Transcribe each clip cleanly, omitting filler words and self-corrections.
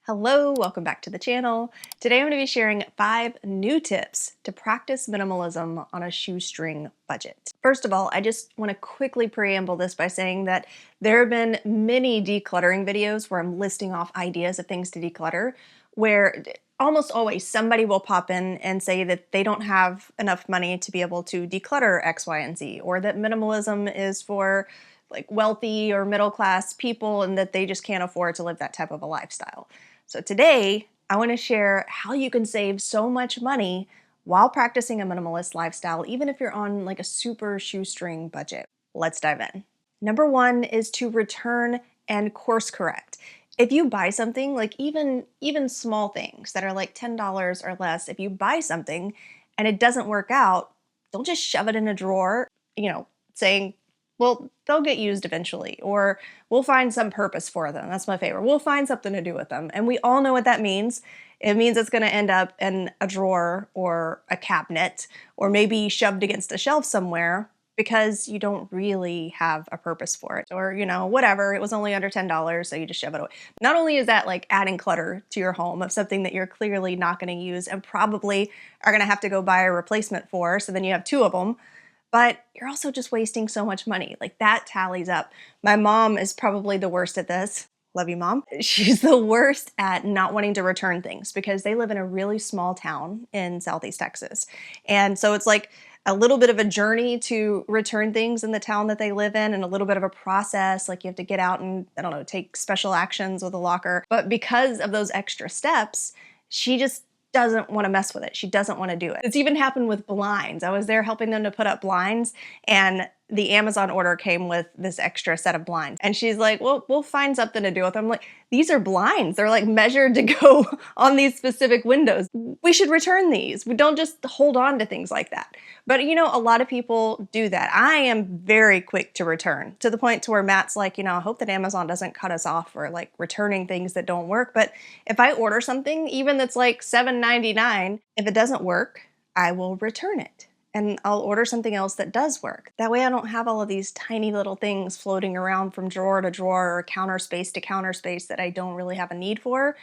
Hello, welcome back to the channel. Today I'm going to be sharing 5 new tips to practice minimalism on a shoestring budget. First of all, I just want to quickly preamble this by saying that there have been many decluttering videos where I'm listing off ideas of things to declutter, where almost always somebody will pop in and say that they don't have enough money to be able to declutter X, Y, and Z, or that minimalism is for like wealthy or middle class people and that they just can't afford to live that type of a lifestyle. So today, I want to share how you can save so much money while practicing a minimalist lifestyle, even if you're on like a super shoestring budget. Let's dive in. Number 1 is to return and course correct. If you buy something, like even small things that are like $10 or less, if you buy something and it doesn't work out, don't just shove it in a drawer, saying, well, they'll get used eventually, or we'll find some purpose for them. That's my favorite. We'll find something to do with them. And we all know what that means. It means it's going to end up in a drawer or a cabinet, or maybe shoved against a shelf somewhere because you don't really have a purpose for it. Or, whatever, it was only under $10, so you just shove it away. Not only is that like adding clutter to your home of something that you're clearly not going to use and probably are going to have to go buy a replacement for, so then you have 2 of them, but you're also just wasting so much money. Like that tallies up. My mom is probably the worst at this. Love you, Mom. She's the worst at not wanting to return things because they live in a really small town in Southeast Texas. And so it's like a little bit of a journey to return things in the town that they live in, and a little bit of a process. Like you have to get out and, take special actions with a locker. But because of those extra steps, she just doesn't want to mess with it. She doesn't want to do it. It's even happened with blinds. I was there helping them to put up blinds, and the Amazon order came with this extra set of blinds. And she's like, well, we'll find something to do with them. I'm like, these are blinds. They're like measured to go on these specific windows. We should return these. We don't just hold on to things like that. But a lot of people do that. I am very quick to return, to the point to where Matt's like, I hope that Amazon doesn't cut us off for like returning things that don't work. But if I order something, even that's like $7.99, if it doesn't work, I will return it. And I'll order something else that does work. That way I don't have all of these tiny little things floating around from drawer to drawer or counter space to counter space that I don't really have a need for.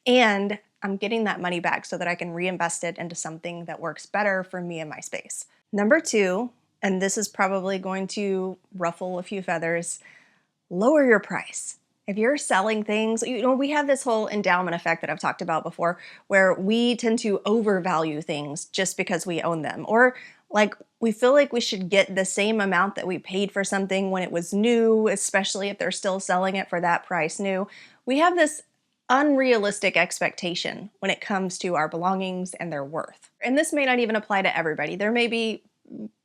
And I'm getting that money back so that I can reinvest it into something that works better for me and my space. Number 2, and this is probably going to ruffle a few feathers, lower your price. If you're selling things, we have this whole endowment effect that I've talked about before, where we tend to overvalue things just because we own them. Or like we feel like we should get the same amount that we paid for something when it was new, especially if they're still selling it for that price new. We have this unrealistic expectation when it comes to our belongings and their worth. And this may not even apply to everybody. There may be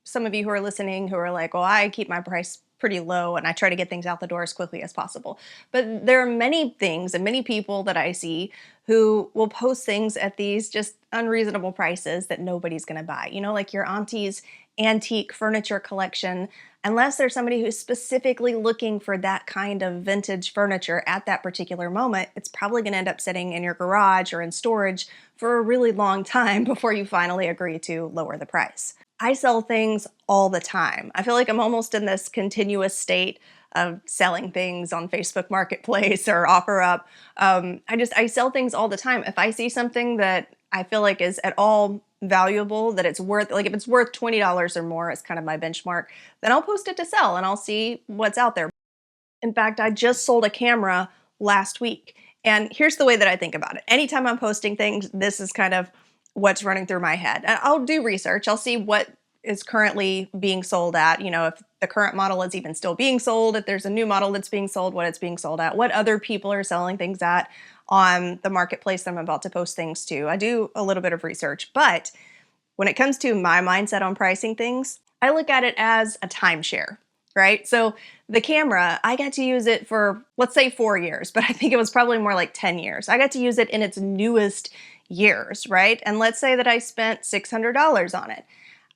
some of you who are listening who are like, well, I keep my price pretty low and I try to get things out the door as quickly as possible. But there are many things and many people that I see who will post things at these just unreasonable prices that nobody's going to buy. Like your auntie's antique furniture collection. Unless there's somebody who's specifically looking for that kind of vintage furniture at that particular moment, it's probably going to end up sitting in your garage or in storage for a really long time before you finally agree to lower the price. I sell things all the time. I feel like I'm almost in this continuous state of selling things on Facebook Marketplace or OfferUp. I sell things all the time. If I see something that I feel like is at all valuable, that it's worth, like if it's worth $20 or more, it's kind of my benchmark, then I'll post it to sell and I'll see what's out there. In fact, I just sold a camera last week. And here's the way that I think about it. Anytime I'm posting things, this is kind of what's running through my head. And I'll do research. I'll see what is currently being sold at, if the current model is even still being sold, if there's a new model that's being sold, what it's being sold at, what other people are selling things at on the marketplace that I'm about to post things to. I do a little bit of research, but when it comes to my mindset on pricing things, I look at it as a timeshare, right? So the camera, I got to use it for, let's say 4 years, but I think it was probably more like 10 years. I got to use it in its newest years, right? And let's say that I spent $600 on it.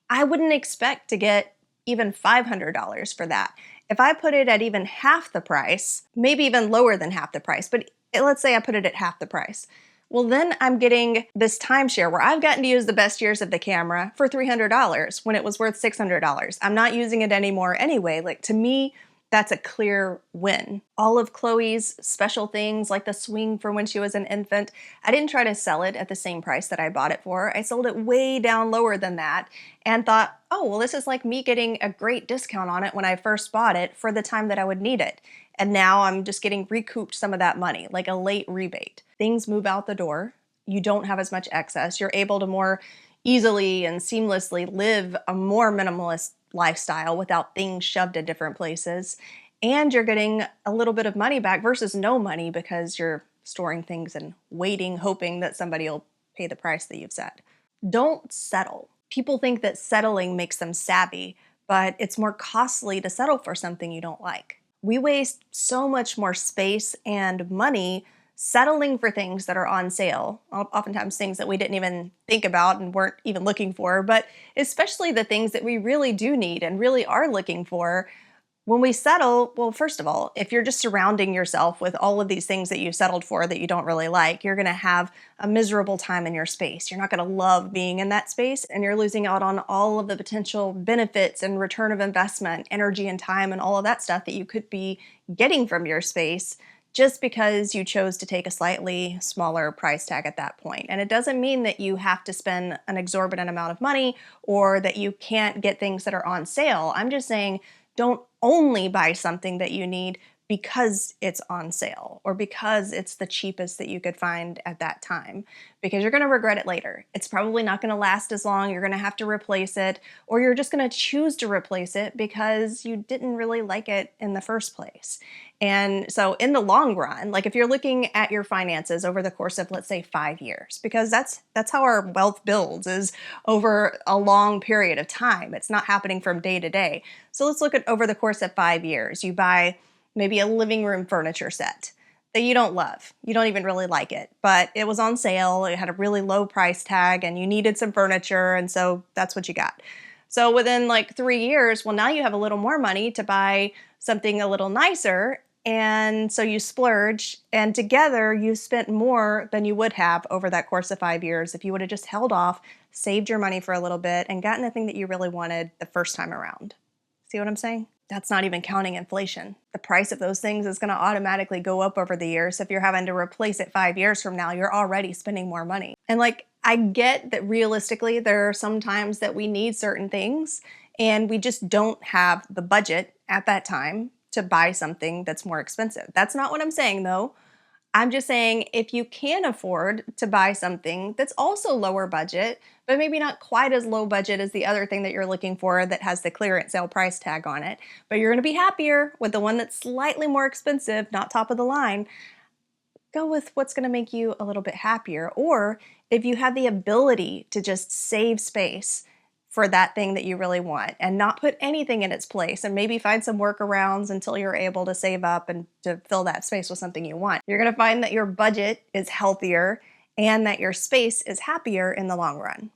I wouldn't expect to get even $500 for that. If I put it at even half the price, maybe even lower than half the price, but let's say I put it at half the price. Well, then I'm getting this timeshare where I've gotten to use the best years of the camera for $300 when it was worth $600. I'm not using it anymore anyway. Like to me, that's a clear win. All of Chloe's special things, like the swing for when she was an infant, I didn't try to sell it at the same price that I bought it for. I sold it way down lower than that and thought, oh, well, this is like me getting a great discount on it when I first bought it for the time that I would need it. And now I'm just getting recouped some of that money, like a late rebate. Things move out the door. You don't have as much excess. You're able to more easily and seamlessly live a more minimalist lifestyle without things shoved at different places. And you're getting a little bit of money back versus no money because you're storing things and waiting, hoping that somebody will pay the price that you've set. Don't settle. People think that settling makes them savvy, but it's more costly to settle for something you don't like. We waste so much more space and money settling for things that are on sale, oftentimes things that we didn't even think about and weren't even looking for, but especially the things that we really do need and really are looking for. When we settle, well, first of all, if you're just surrounding yourself with all of these things that you've settled for that you don't really like, you're going to have a miserable time in your space. You're not going to love being in that space, and you're losing out on all of the potential benefits and return of investment, energy and time, and all of that stuff that you could be getting from your space just because you chose to take a slightly smaller price tag at that point. And it doesn't mean that you have to spend an exorbitant amount of money or that you can't get things that are on sale. I'm just saying, don't only buy something that you need because it's on sale or because it's the cheapest that you could find at that time, because you're going to regret it later. It's probably not going to last as long. You're going to have to replace it, or you're just going to choose to replace it because you didn't really like it in the first place. And so in the long run, like if you're looking at your finances over the course of, let's say, 5 years, because that's how our wealth builds, is over a long period of time. It's not happening from day to day. So let's look at over the course of 5 years. You buy maybe a living room furniture set that you don't love. You don't even really like it, but it was on sale. It had a really low price tag and you needed some furniture. And so that's what you got. So within like 3 years, well, now you have a little more money to buy something a little nicer. And so you splurge, and together you spent more than you would have over that course of 5 years if you would have just held off, saved your money for a little bit, and gotten the thing that you really wanted the first time around. See what I'm saying? That's not even counting inflation. The price of those things is going to automatically go up over the years. So if you're having to replace it 5 years from now, you're already spending more money. And like, I get that realistically, there are some times that we need certain things and we just don't have the budget at that time to buy something that's more expensive. That's not what I'm saying though. I'm just saying if you can afford to buy something that's also lower budget, but maybe not quite as low budget as the other thing that you're looking for that has the clearance sale price tag on it, but you're going to be happier with the one that's slightly more expensive, not top of the line, go with what's going to make you a little bit happier. Or if you have the ability to just save space for that thing that you really want and not put anything in its place and maybe find some workarounds until you're able to save up and to fill that space with something you want, you're going to find that your budget is healthier and that your space is happier in the long run.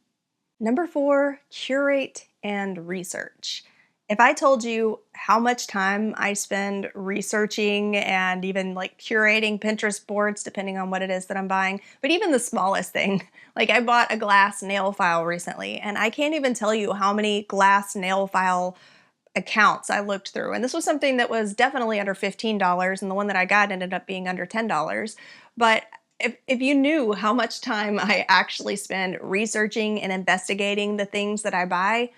Number 4, curate and research. If I told you how much time I spend researching and even like curating Pinterest boards, depending on what it is that I'm buying, but even the smallest thing, like I bought a glass nail file recently, and I can't even tell you how many glass nail file accounts I looked through. And this was something that was definitely under $15, and the one that I got ended up being under $10. But if you knew how much time I actually spend researching and investigating the things that I buy,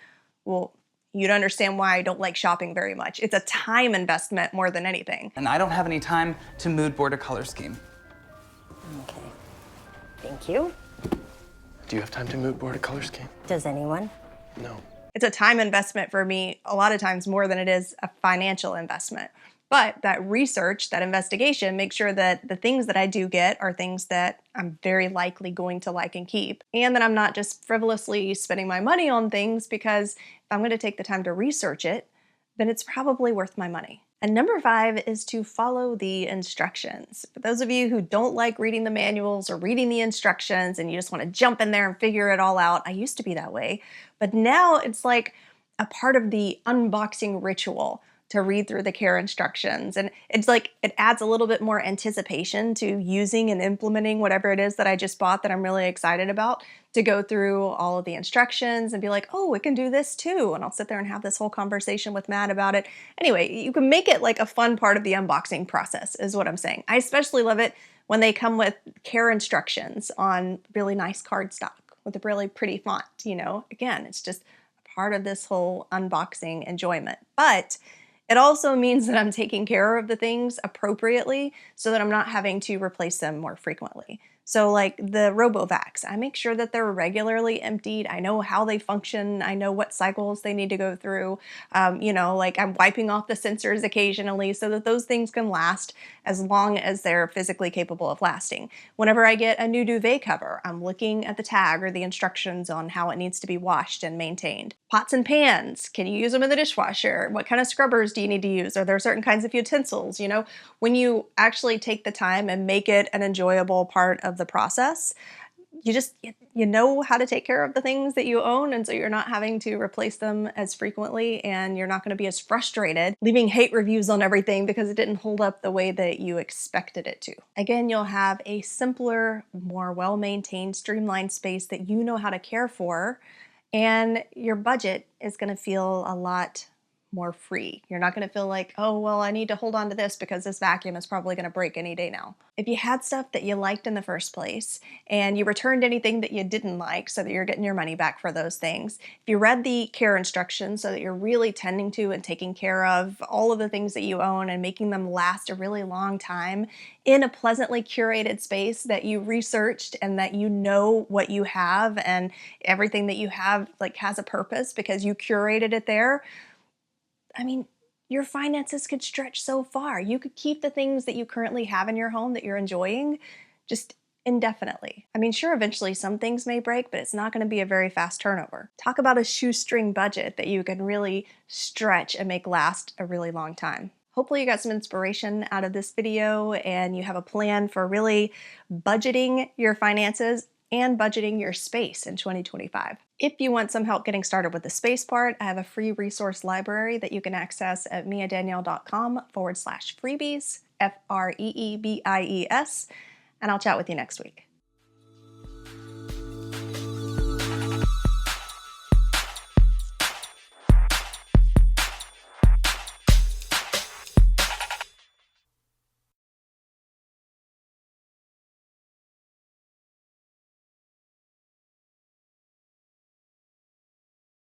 well, you'd understand why I don't like shopping very much. It's a time investment more than anything. And I don't have any time to mood board a color scheme. Okay, thank you. Do you have time to mood board a color scheme? Does anyone? No. It's a time investment for me, a lot of times more than it is a financial investment. But that research, that investigation, makes sure that the things that I do get are things that I'm very likely going to like and keep. And that I'm not just frivolously spending my money on things, because if I'm going to take the time to research it, then it's probably worth my money. And number 5 is to follow the instructions. For those of you who don't like reading the manuals or reading the instructions and you just want to jump in there and figure it all out, I used to be that way. But now it's like a part of the unboxing ritual to read through the care instructions. And it's like it adds a little bit more anticipation to using and implementing whatever it is that I just bought that I'm really excited about, to go through all of the instructions and be like, oh, it can do this too. And I'll sit there and have this whole conversation with Matt about it. Anyway, you can make it like a fun part of the unboxing process is what I'm saying. I especially love it when they come with care instructions on really nice cardstock with a really pretty font, you know. Again, it's just a part of this whole unboxing enjoyment. But it also means that I'm taking care of the things appropriately so that I'm not having to replace them more frequently. So like the RoboVacs, I make sure that they're regularly emptied. I know how they function. I know what cycles they need to go through. You know, like I'm wiping off the sensors occasionally so that those things can last as long as they're physically capable of lasting. Whenever I get a new duvet cover, I'm looking at the tag or the instructions on how it needs to be washed and maintained. Pots and pans, can you use them in the dishwasher? What kind of scrubbers do you need to use? Are there certain kinds of utensils? You know, when you actually take the time and make it an enjoyable part of the process, you know how to take care of the things that you own, and so you're not having to replace them as frequently, and you're not going to be as frustrated leaving hate reviews on everything because it didn't hold up the way that you expected it to. Again, you'll have a simpler, more well-maintained, streamlined space that you know how to care for, and your budget is going to feel a lot more free. You're not going to feel like, oh, well, I need to hold on to this because this vacuum is probably going to break any day now. If you had stuff that you liked in the first place and you returned anything that you didn't like so that you're getting your money back for those things, if you read the care instructions so that you're really tending to and taking care of all of the things that you own and making them last a really long time in a pleasantly curated space that you researched and that you know what you have and everything that you have like has a purpose because you curated it there, I mean, your finances could stretch so far. You could keep the things that you currently have in your home that you're enjoying just indefinitely. I mean, sure, eventually some things may break, but it's not going to be a very fast turnover. Talk about a shoestring budget that you can really stretch and make last a really long time. Hopefully you got some inspiration out of this video and you have a plan for really budgeting your finances and budgeting your space in 2025. If you want some help getting started with the space part, I have a free resource library that you can access at miadanielle.com/freebies, FREEBIES, and I'll chat with you next week.